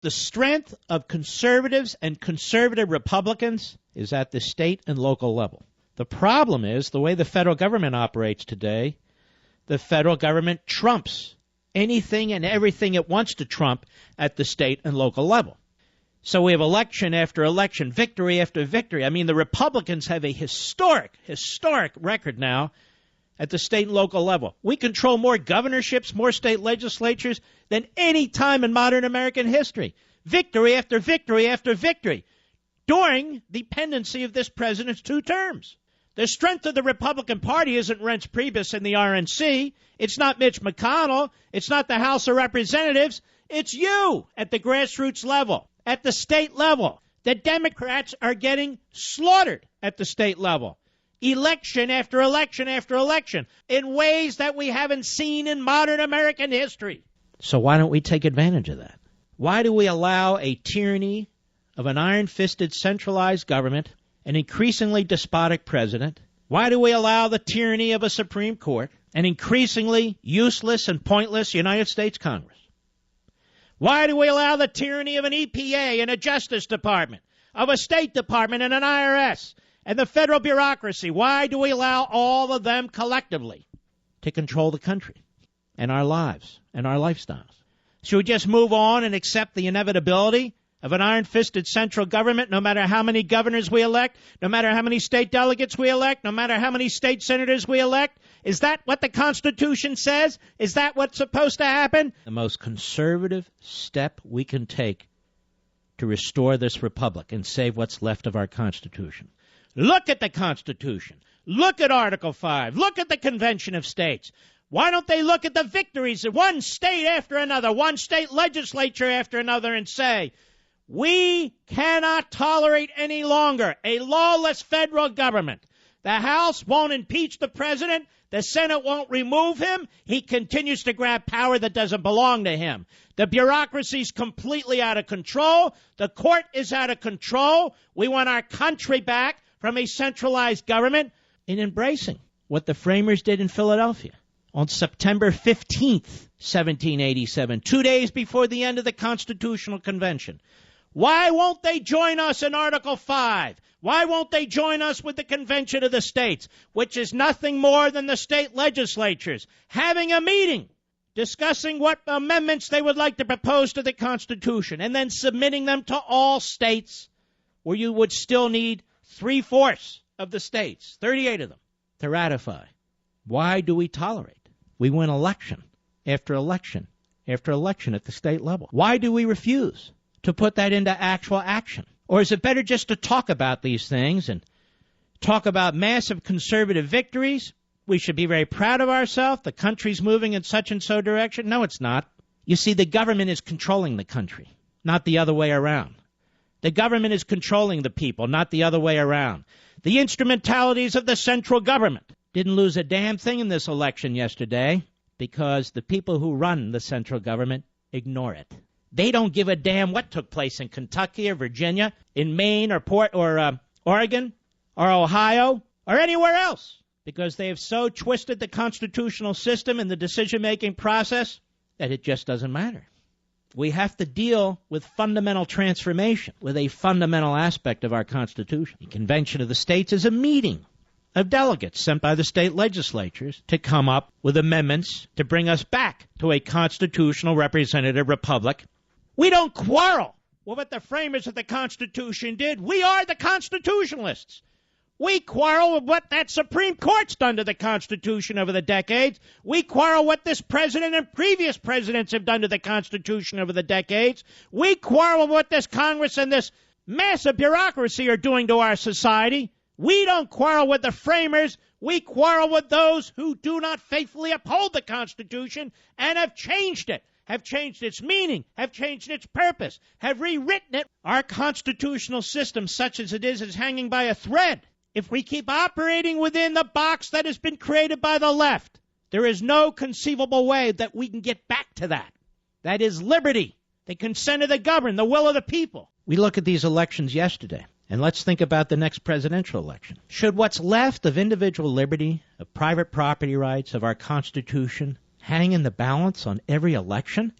The strength of conservatives and conservative Republicans is at the state and local level. The problem is the way the federal government operates today. The federal government trumps anything and everything it wants to trump at the state and local level. So we have election after election, victory after victory. I mean, the Republicans have a historic record now at the state and local level. We control more governorships, more state legislatures than any time in modern American history. Victory after victory after victory during the pendency of this president's 2 terms. The strength of the Republican Party isn't Reince Priebus and the RNC. It's not Mitch McConnell. It's not the House of Representatives. It's you at the grassroots level, at the state level. The Democrats are getting slaughtered at the state level. Election after election after election in ways that we haven't seen in modern American history. So why don't we take advantage of that? Why do we allow a tyranny of an iron-fisted centralized government, an increasingly despotic president? Why do we allow the tyranny of a Supreme Court, an increasingly useless and pointless United States Congress? Why do we allow the tyranny of an EPA and a Justice Department, of a State Department and an IRS, and the federal bureaucracy? Why do we allow all of them collectively to control the country and our lives and our lifestyles? Should we just move on and accept the inevitability of an iron-fisted central government, no matter how many governors we elect, no matter how many state delegates we elect, no matter how many state senators we elect? Is that what the Constitution says? Is that what's supposed to happen? The most conservative step we can take to restore this republic and save what's left of our Constitution. Look at the Constitution. Look at Article 5. Look at the Convention of States. Why don't they look at the victories of one state after another, one state legislature after another, and say, we cannot tolerate any longer a lawless federal government. The House won't impeach the president. The Senate won't remove him. He continues to grab power that doesn't belong to him. The bureaucracy's completely out of control. The court is out of control. We want our country back from a centralized government in embracing what the framers did in Philadelphia on September 15th, 1787, 2 days before the end of the Constitutional Convention. Why won't they join us in Article 5? Why won't they join us with the Convention of the States, which is nothing more than the state legislatures having a meeting, discussing what amendments they would like to propose to the Constitution, and then submitting them to all states, where you would still need 3/4 of the states, 38 of them, to ratify? Why do we tolerate? We win election after election after election at the state level. Why do we refuse to put that into actual action? Or is it better just to talk about these things and talk about massive conservative victories? We should be very proud of ourselves. The country's moving in such and so direction. No, it's not. You see, the government is controlling the country, not the other way around. The government is controlling the people, not the other way around. The instrumentalities of the central government didn't lose a damn thing in this election yesterday because the people who run the central government ignore it. They don't give a damn what took place in Kentucky or Virginia, in Maine or Oregon or Ohio or anywhere else, because they have so twisted the constitutional system and the decision-making process that it just doesn't matter. We have to deal with fundamental transformation, with a fundamental aspect of our Constitution. The Convention of the States is a meeting of delegates sent by the state legislatures to come up with amendments to bring us back to a constitutional representative republic. We don't quarrel with what the framers of the Constitution did. We are the constitutionalists. We quarrel with what that Supreme Court's done to the Constitution over the decades. We quarrel what this president and previous presidents have done to the Constitution over the decades. We quarrel with what this Congress and this massive bureaucracy are doing to our society. We don't quarrel with the framers. We quarrel with those who do not faithfully uphold the Constitution and have changed it, have changed its meaning, have changed its purpose, have rewritten it. Our constitutional system, such as it is hanging by a thread. If we keep operating within the box that has been created by the left, there is no conceivable way that we can get back to that. That is liberty, the consent of the governed, the will of the people. We look at these elections yesterday. And let's think about the next presidential election. Should what's left of individual liberty, of private property rights, of our Constitution, hang in the balance on every election?